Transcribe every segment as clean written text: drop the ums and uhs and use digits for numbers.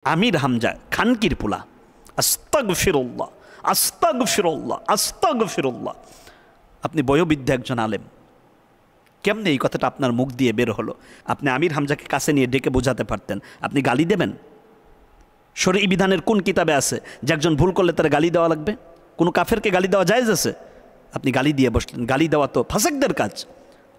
আমির হামজা খানকির পোলা। আস্তাগফিরুল্লাহ, আস্তাগফিরুল্লাহ, আস্তাগফিরুল্লাহ। আপনি বয়োবৃদ্ধ একজন আলেম, কেমনে এই কথাটা আপনার মুখ দিয়ে বের হলো? আপনি আমির হামজাকে কাছে নিয়ে ডেকে বোঝাতে পারতেন। আপনি গালি দেবেন? শরঈ বিধানের কোন কিতাবে আছে যে একজন ভুল করলে তার গালি দেওয়া লাগবে? কোনো কাফেরকে গালি দেওয়া জায়েজ আছে? আপনি গালি দিয়ে বসলেন। গালি দেওয়া তো ফাসেকদের কাজ।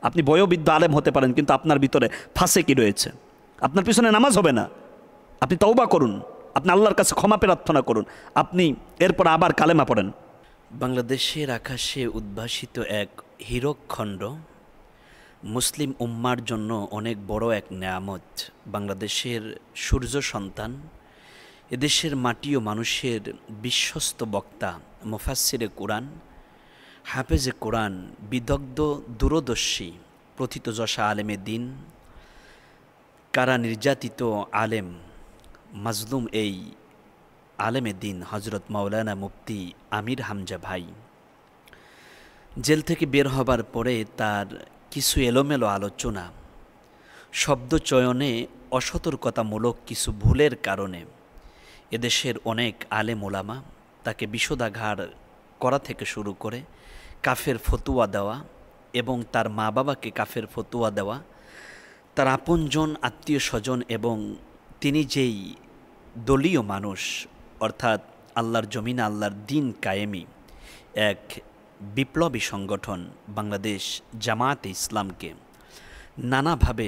আপনি বয়োবৃদ্ধ আলেম হতে পারেন, কিন্তু আপনার ভিতরে ফাসেকি রয়েছে। আপনার পিছনে নামাজ হবে না। আপনি তওবা করুন, আপনি আল্লাহর কাছে ক্ষমা প্রার্থনা করুন, আপনি এরপর আবার কালেমা পড়েন। বাংলাদেশের আকাশে উদ্ভাসিত এক হীরকখণ্ড মুসলিম উম্মার জন্য অনেক বড় এক নেয়ামত। বাংলাদেশের সূর্য সন্তান, এদেশের মাটি ও মানুষের বিশ্বস্ত বক্তা, মুফাসসিরে কুরআন, হাফেজে কুরআন, বিদগ্ধ দূরদর্শী, প্রথিতযশা আলেমে দিন, কারা নির্যাতিত আলেম, মাজলুম এই আলেমে দিন হজরত মাওলানা মুফতি আমির হামজা ভাই জেল থেকে বের হবার পরে তার কিছু এলোমেলো আলোচনা, শব্দচয়নে অসতর্কতামূলক কিছু ভুলের কারণে এদেশের অনেক আলেম ওলামা তাকে বিষোদাঘাত করা থেকে শুরু করে কাফের ফতুয়া দেওয়া এবং তার মা বাবাকে কাফের ফতুয়া দেওয়া, তার আপনজন আত্মীয় স্বজন এবং তিনি যেই দলীয় মানুষ, অর্থাৎ আল্লাহর জমিনে আল্লাহর দিন কায়েমি এক বিপ্লবী সংগঠন বাংলাদেশ জামায়াতে ইসলামকে নানাভাবে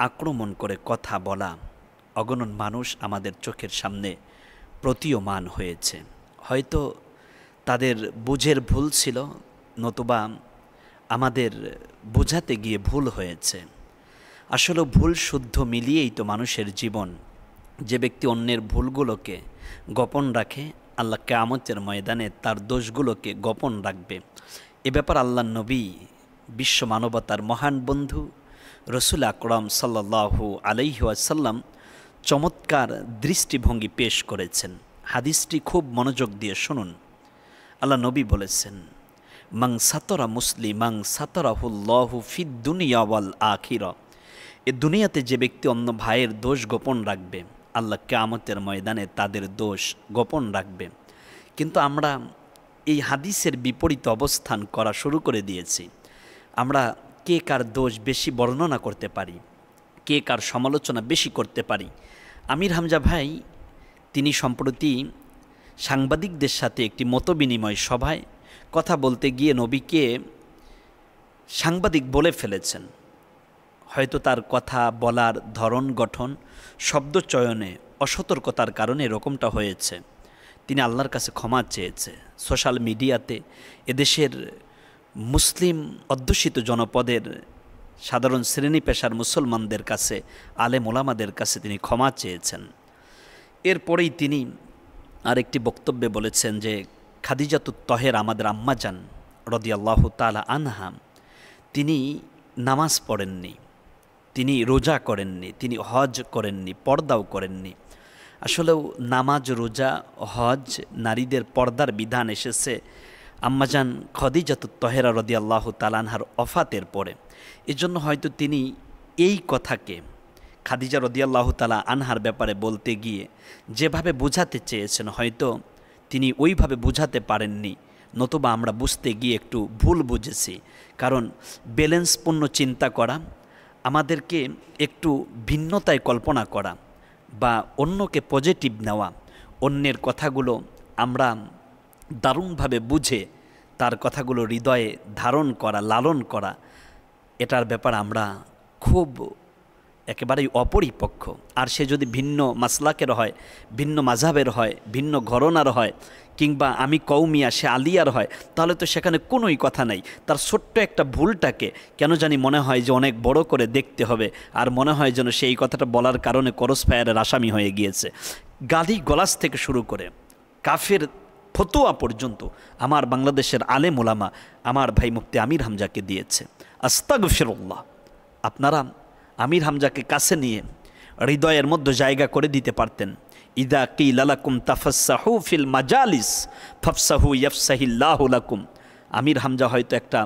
আক্রমণ করে কথা বলা অগণন মানুষ আমাদের চোখের সামনে প্রতীয়মান হয়েছে। হয়তো তাদের বুঝের ভুল ছিল, নতুবা আমাদের বোঝাতে গিয়ে ভুল হয়েছে। আসলে ভুল শুদ্ধ মিলিয়েই তো মানুষের জীবন। যে ব্যক্তি অন্যের ভুলগুলোকে গোপন রাখে, আল্লাহ কিয়ামতের ময়দানে তার দোষগুলোকে গোপন রাখবে। এ ব্যাপার আল্লাহর নবী বিশ্ব মানবতার মহান বন্ধু রসুল আকরাম সাল্লাল্লাহু আলাইহি ওয়াসাল্লাম চমৎকার দৃষ্টিভঙ্গি পেশ করেছেন। হাদিসটি খুব মনোযোগ দিয়ে শুনুন। আল্লাহ নবী বলেছেন, মাং সাতরা মুসলিমাং সাতরাহুল্লাহু ফিদ দুনিয়া ওয়াল আখিরা। এ দুনিয়াতে যে ব্যক্তি অন্য ভাইয়ের দোষ গোপন রাখবে, আল্লাহ কিয়ামতের ময়দানে তাদের দোষ গোপন রাখবে। কিন্তু আমরা এই হাদিসের বিপরীত অবস্থান করা শুরু করে দিয়েছি। আমরা কে কার দোষ বেশি বর্ণনা করতে পারি, কে কার সমালোচনা বেশি করতে পারি। আমির হামজা ভাই তিনি সম্প্রতি সাংবাদিকদের সাথে একটি মতবিনিময় সভায় কথা বলতে গিয়ে নবীকে সাংবাদিক বলে ফেলেছেন। হয়তো তার কথা বলার ধরন গঠন, শব্দচয়নে অসতর্কতার কারণে এরকমটা হয়েছে। তিনি আল্লাহর কাছে ক্ষমা চেয়েছে। সোশ্যাল মিডিয়াতে এদেশের মুসলিম অধ্যুষিত জনপদের সাধারণ শ্রেণী পেশার মুসলমানদের কাছে, আলেম ওলামাদের কাছে তিনি ক্ষমা চেয়েছেন। এরপরেই তিনি আরেকটি বক্তব্যে বলেছেন যে খাদিজাতুত তহের আমাদের আম্মাজান রাদিয়াল্লাহু তাআলা আনহা, তিনি নামাজ পড়েননি, তিনি রোজা করেননি, তিনি হজ করেননি, পর্দাও করেননি। আসলেও নামাজ, রোজা, হজ, নারীদের পর্দার বিধান এসেছে আম্মাজান খাদিজাতুত তহেরা রাদিয়াল্লাহু তাআলা আনহার ওফাতের পরে। এজন্য হয়তো তিনি এই কথাকে খাদিজা রাদিয়াল্লাহু তাআলা আনহার ব্যাপারে বলতে গিয়ে যেভাবে বোঝাতে চেয়েছেন, হয়তো তিনি ওইভাবে বোঝাতে পারেননি, নতুবা আমরা বুঝতে গিয়ে একটু ভুল বুঝেছি। কারণ ব্যালেন্সপূর্ণ চিন্তা করা, আমাদেরকে একটু ভিন্নতায় কল্পনা করা বা অন্যকে পজিটিভ নেওয়া, অন্যের কথাগুলো আমরা দারুণভাবে বুঝে তার কথাগুলো হৃদয়ে ধারণ করা, লালন করা, এটার ব্যাপার আমরা খুব একেবারেই অপরিপক্ষ। আর সে যদি ভিন্ন মাসলাকের হয়, ভিন্ন মাযহাবের হয়, ভিন্ন ঘরানার হয়, কিংবা আমি কওমিয়া সে আলিয়ার হয়, তাহলে তো সেখানে কোনোই কথা নাই। তার ছোট্ট একটা ভুলটাকে কেন জানি মনে হয় যে অনেক বড় করে দেখতে হবে, আর মনে হয় যেন সেই কথাটা বলার কারণে ক্রস ফায়ারের আসামি হয়ে গিয়েছে। গালি গলাজ থেকে শুরু করে কাফের ফতোয়া পর্যন্ত আমার বাংলাদেশের আলেম ওলামা আমার ভাই মুফতি আমির হামজাকে দিয়েছে। আস্তাগফিরুল্লাহ। আপনারা আমির হামজাকে কাছে নিয়ে হৃদয়ের মধ্যে জায়গা করে দিতে পারতেন। ইদা কিলা লাকুম তাফাসসাহু ফিল মাজালিস ফাফসাহু ইয়াফসাহিল্লাহু লাকুম। আমির হামজা হয়তো একটা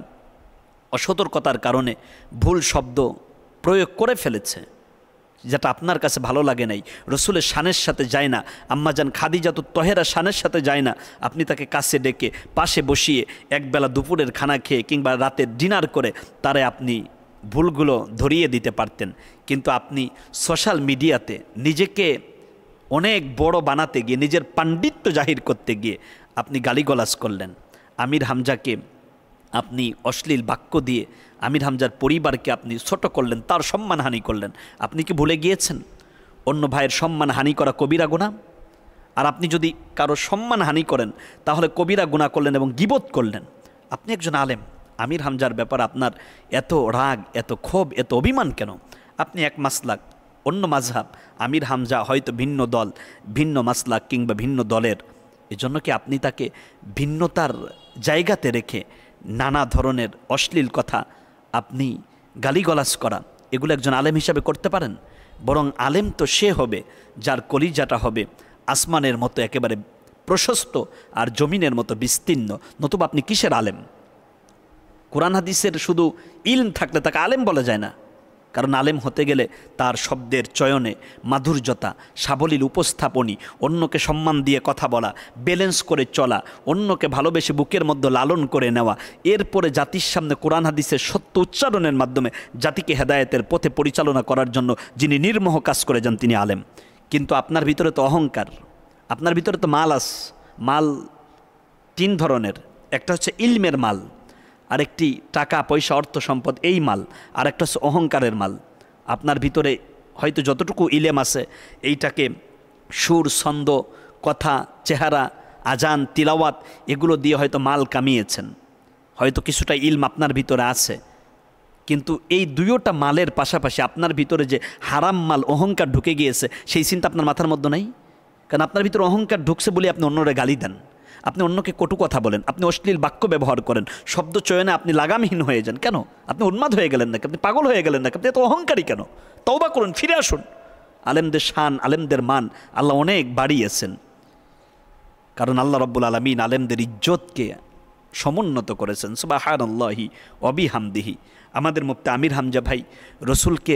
অসতর্কতার কারণে ভুল শব্দ প্রয়োগ করে ফেলেছে, যেটা আপনার কাছে ভালো লাগে নাই, রসুলের শানের সাথে যায় না, আম্মাজান খাদিজাতুত তহেরা শানের সাথে যায় না, আপনি তাকে কাছে ডেকে পাশে বসিয়ে একবেলা দুপুরের খানা খেয়ে কিংবা রাতের ডিনার করে তারে আপনি ভুলগুলো ধরিয়ে দিতে পারতেন। কিন্তু আপনি সোশ্যাল মিডিয়াতে নিজেকে অনেক বড় বানাতে গিয়ে, নিজের পাণ্ডিত্য জাহির করতে গিয়ে আপনি গালিগালাজ করলেন। আমির হামজাকে আপনি অশ্লীল বাক্য দিয়ে আমির হামজার পরিবারকে আপনি ছোট করলেন, তার সম্মানহানি করলেন। আপনি কি ভুলে গিয়েছেন অন্য ভাইয়ের সম্মানহানি করা কবিরা গুনাহ? আর আপনি যদি কারো সম্মানহানি করেন তাহলে কবিরা গুনাহ করলেন এবং গীবত করলেন। আপনি একজন আলেম, আমির হামজার ব্যাপারে আপনার এত রাগ, এত ক্ষোভ, এত অভিমান কেন? আপনি এক মাসলাক, অন্য মাযহাব, আমির হামজা হয়তো ভিন্ন দল, ভিন্ন মাসলাক কিংবা ভিন্ন দলের, এজন্য কি আপনি তাকে ভিন্নতার জায়গাতে রেখে নানা ধরনের অশ্লীল কথা আপনি গালিগালাজ করা, এগুলো একজন আলেম হিসাবে করতে পারেন? বরং আলেম তো সে হবে যার কলিজাটা হবে আসমানের মতো একেবারে প্রশস্ত আর জমিনের মতো বিস্তীর্ণ, নতুবা আপনি কিসের আলেম? কোরআন হাদিসের শুধু ইলম থাকলে তাকে আলেম বলা যায় না। কারণ আলেম হতে গেলে তার শব্দের চয়নে মাধুর্যতা, সাবলীল উপস্থাপনী, অন্যকে সম্মান দিয়ে কথা বলা, ব্যালেন্স করে চলা, অন্যকে ভালোবেসে বুকের মধ্যে লালন করে নেওয়া, এরপরে জাতির সামনে কোরআন হাদিসের সত্য উচ্চারণের মাধ্যমে জাতিকে হেদায়েতের পথে পরিচালনা করার জন্য যিনি নির্মোহ কাজ করে যান তিনি আলেম। কিন্তু আপনার ভিতরে তো অহংকার, আপনার ভিতরে তো মাল 3 ধরনের। একটা হচ্ছে ইলমের মাল, আরেকটি টাকা পয়সা অর্থ সম্পদ, এই মাল, আর একটা হচ্ছে অহংকারের মাল। আপনার ভিতরে হয়তো যতটুকু ইলেম আছে এইটাকে সুর, ছন্দ, কথা, চেহারা, আজান, তিলাওয়াত এগুলো দিয়ে হয়তো মাল কামিয়েছেন, হয়তো কিছুটা ইলম আপনার ভিতরে আছে। কিন্তু এই দুইটা মালের পাশাপাশি আপনার ভিতরে যে হারাম মাল অহংকার ঢুকে গিয়েছে সেই চিন্তা আপনার মাথার মধ্যে নাই। কারণ আপনার ভিতরে অহংকার ঢুকছে বলে আপনি অন্যরা গালি দেন, আপনি অন্যকে কটু কথা বলেন, আপনি অশ্লীল বাক্য ব্যবহার করেন, শব্দ চয়নে আপনি লাগামহীন হয়ে যান। কেন? আপনি উন্মাদ হয়ে গেলেন নাকি? আপনি পাগল হয়ে গেলেন নাকি? আপনি এত অহংকারী কেন? তওবা করুন, ফিরে আসুন। আলেমদের শান, আলেমদের মান আল্লাহ অনেক বাড়িয়েছেন, কারণ আল্লাহ রাব্বুল আলামিন আলেমদের ইজ্জতকে সমুন্নত করেছেন। সুবহানাল্লাহি ওয়া বিহামদিহি। আমাদের মুফতি আমির হামজা ভাই রসুলকে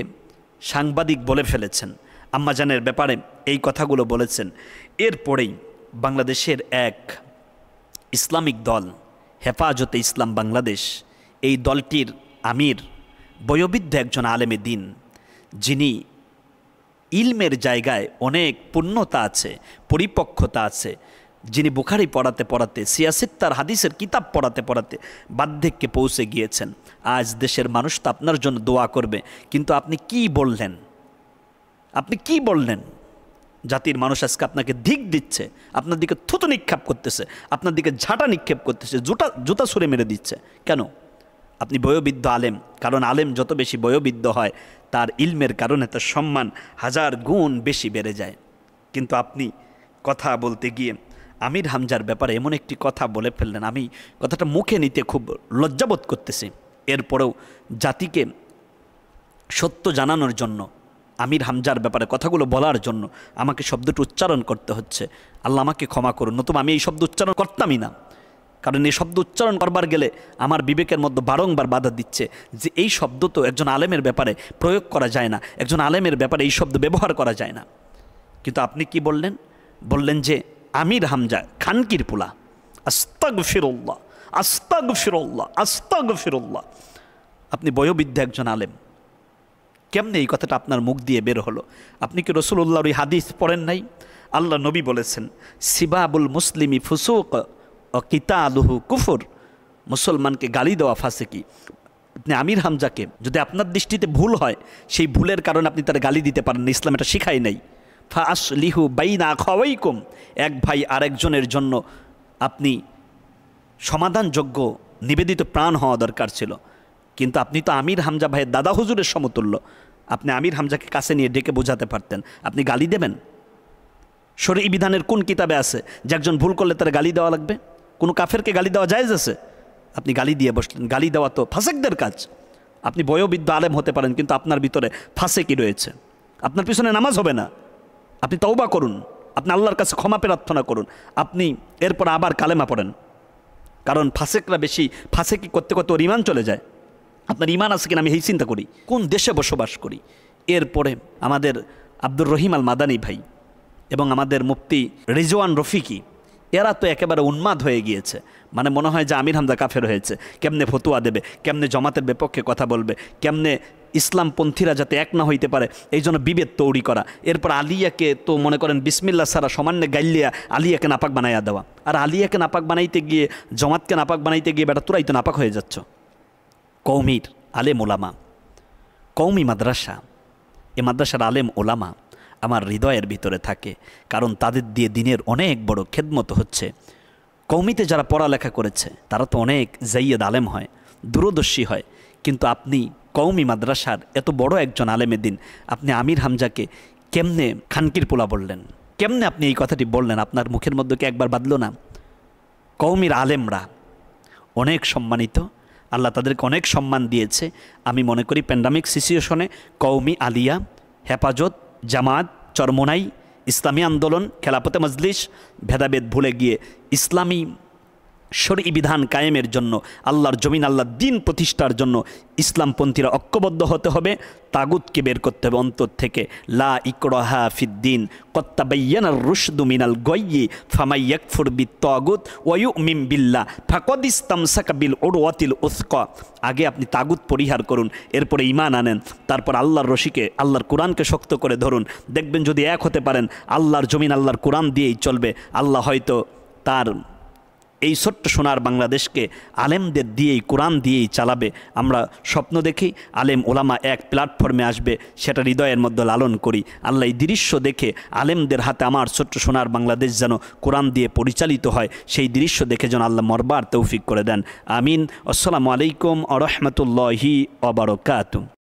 সাংবাদিক বলে ফেলেছেন, আম্মাজানের ব্যাপারে এই কথাগুলো বলেছেন। এরপরেই বাংলাদেশের এক ইসলামিক দল হেফাজতে ইসলাম বাংলাদেশ, এই দলটির আমির বয়োবৃদ্ধ একজন আলেমে দ্বীন, যিনি ইলমের জায়গায় অনেক পূর্ণতা আছে, পরিপক্কতা আছে, যিনি বুখারি পড়াতে পড়াতে, সিয়াসিত্তার হাদিসের কিতাব পড়াতে পড়াতে বার্ধক্যে পৌঁছে গিয়েছেন। আজ দেশের মানুষ তো আপনার জন্য দোয়া করবে, কিন্তু আপনি কি বললেন? আপনি কি বললেন? জাতির মানুষ আজকে আপনাকে ধিক দিচ্ছে, আপনার দিকে থুতু নিক্ষেপ করতেছে, আপনার দিকে ঝাঁটা নিক্ষেপ করতেছে, জুতা ছুঁড়ে মেরে দিচ্ছে। কেন? আপনি বয়োবৃদ্ধ আলেম, কারণ আলেম যত বেশি বয়োবৃদ্ধ হয় তার ইলমের কারণে তার সম্মান 1000 গুণ বেশি বেড়ে যায়। কিন্তু আপনি কথা বলতে গিয়ে আমির হামজার ব্যাপারে এমন একটি কথা বলে ফেললেন, আমি কথাটা মুখে নিতে খুব লজ্জাবোধ করতেছি। এরপরেও জাতিকে সত্য জানানোর জন্য, আমির হামজার ব্যাপারে কথাগুলো বলার জন্য আমাকে শব্দটি উচ্চারণ করতে হচ্ছে। আল্লাহ আমাকে ক্ষমা করুন, নতুবা আমি এই শব্দ উচ্চারণ করতামই না। কারণ এই শব্দ উচ্চারণ করবার গেলে আমার বিবেকের মধ্যে বারংবার বাধা দিচ্ছে যে এই শব্দ তো একজন আলেমের ব্যাপারে প্রয়োগ করা যায় না, একজন আলেমের ব্যাপারে এই শব্দ ব্যবহার করা যায় না। কিন্তু আপনি কি বললেন? বললেন যে আমির হামজা খানকির পোলা। আস্তাগফিরুল্লাহ, আস্তাগফিরুল্লাহ, আস্তাগফিরুল্লাহ। আপনি বয়োবৃদ্ধ একজন আলেম, কেমনে এই কথাটা আপনার মুখ দিয়ে বের হলো? আপনি কি রাসূলুল্লাহর হাদিস পড়েন নাই? আল্লাহ নবী বলেছেন, সিবাবুল মুসলিমি ফুসুক ও কিতালুহু কুফর। মুসলমানকে গালি দেওয়া ফাসিকি। আপনি আমির হামজাকে, যদি আপনার দৃষ্টিতে ভুল হয়, সেই ভুলের কারণে আপনি তার গালি দিতে পারেন না, ইসলাম এটা শিখাই নাই। ফাসলিহু বাইনা আখাওয়াইকুম, এক ভাই আরেকজনের জন্য আপনি সমাধানযোগ্য নিবেদিত প্রাণ হওয়া দরকার ছিল। কিন্তু আপনি তো আমির হামজা ভাইয়ের দাদা হুজুরের সমতুল্য, আপনি আমির হামজাকে কাছে নিয়ে ডেকে বোঝাতে পারতেন। আপনি গালি দেবেন? শরঈ বিধানের কোন কিতাবে আছে যে একজন ভুল করলে তার গালি দেওয়া লাগবে? কোনো কাফেরকে গালি দেওয়া জায়েজ আছে? আপনি গালি দিয়ে বসলেন। গালি দেওয়া তো ফাসেকদের কাজ। আপনি বয়োবৃদ্ধ আলেম হতে পারেন, কিন্তু আপনার ভিতরে ফাসেকি রয়েছে, আপনার পিছনে নামাজ হবে না। আপনি তওবা করুন, আপনি আল্লাহর কাছে ক্ষমা প্রার্থনা করুন, আপনি এরপর আবার কালেমা পড়েন। কারণ ফাসেকরা বেশি ফাসেকি করতে করতে ওর ইমান চলে যায়। আপনার ইমান আছে কিনা আমি এই চিন্তা করি। কোন দেশে বসবাস করি, এরপরে আমাদের আব্দুর রহিম আল মাদানী ভাই এবং আমাদের মুফতি রিজওয়ান রফিকি, এরা তো একেবারে উন্মাদ হয়ে গিয়েছে। মানে মনে হয় যে আমির হামজা কাফের হয়েছে, কেমনে ফতুয়া দেবে, কেমনে জমাতের বিপক্ষে কথা বলবে, কেমনে ইসলামপন্থীরা যাতে এক না হইতে পারে এই জন্য বিভেদ তৈরি করা। এরপর আলিয়াকে তো মনে করেন বিসমিল্লাহ সারা সামান্য গাইলিয়া আলিয়াকে নাপাক বানাইয়া দেওয়া। আর আলিয়াকে নাপাক বানাইতে গিয়ে, জমাতকে নাপাক বানাইতে গিয়ে বেটা তোরাই তো নাপাক হয়ে যাচ্ছ। কৌমির আলেম ওলামা, কৌমি মাদ্রাসা, এ মাদ্রাসার আলেম ওলামা আমার হৃদয়ের ভিতরে থাকে, কারণ তাদের দিয়ে দিনের অনেক বড় খেদমত হচ্ছে। কৌমিতে যারা পড়ালেখা করেছে তারা তো অনেক জাইয়েদ আলেম হয়, দূরদর্শী হয়, কিন্তু আপনি কৌমি মাদ্রাসার এত বড় একজন আলেমের দিন আপনি আমির হামজাকে কেমনে খানকির পোলা বললেন? কেমনে আপনি এই কথাটি বললেন? আপনার মুখের মধ্যে কি একবার বাঁধল না? কৌমির আলেমরা অনেক সম্মানিত, আল্লাহ তাদেরকে অনেক সম্মান দিয়েছে। আমি মনে করি প্যান্ডামিক সিচুয়েশনে কৌমি আলিয়া, হেফাজত, জামাত, চরমোনাই, ইসলামী আন্দোলন, খেলাফতে মজলিস ভেদাভেদ ভুলে গিয়ে ইসলামী শরঈ বিধান কায়েমের জন্য, আল্লাহর জমিন, আল্লাহর দিন প্রতিষ্ঠার জন্য ইসলামপন্থীরা ঐক্যবদ্ধ হতে হবে। তাগুতকে বের করতে হবে অন্তর থেকে। লা ইকরাহা ফিদ্দিন ক্বাদ তাবায়্যানার রুশদু মিনাল গায়য়্যি ফামান ইয়াকফুর বিত্তাগুত ওয়া ইউমিন বিল্লাহ ফাকাদ ইসতামসাকা বিল উরওয়াতিল উসকা। আগে আপনি তাগুত পরিহার করুন, এরপরে ঈমান আনেন, তারপর আল্লাহর রশিকে, আল্লাহর কোরআনকে শক্ত করে ধরুন। দেখবেন যদি এক হতে পারেন, আল্লাহর জমিন আল্লাহর কোরআন দিয়েই চলবে। আল্লাহ হয়তো তার এই ছোট্ট সোনার বাংলাদেশকে আলেমদের দিয়েই, কোরআন দিয়েই চালাবে। আমরা স্বপ্ন দেখি আলেম ওলামা এক প্ল্যাটফর্মে আসবে, সেটা হৃদয়ের মধ্যে লালন করি। আল্লাহ এই দৃশ্য দেখে আলেমদের হাতে আমার ছোট্ট সোনার বাংলাদেশ যেন কোরআন দিয়ে পরিচালিত হয়, সেই দৃশ্য দেখে যেন আল্লাহ মরবার তৌফিক করে দেন। আমিন। আসসালামু আলাইকুম ওয়া রাহমাতুল্লাহি ওয়া বারাকাতুহু।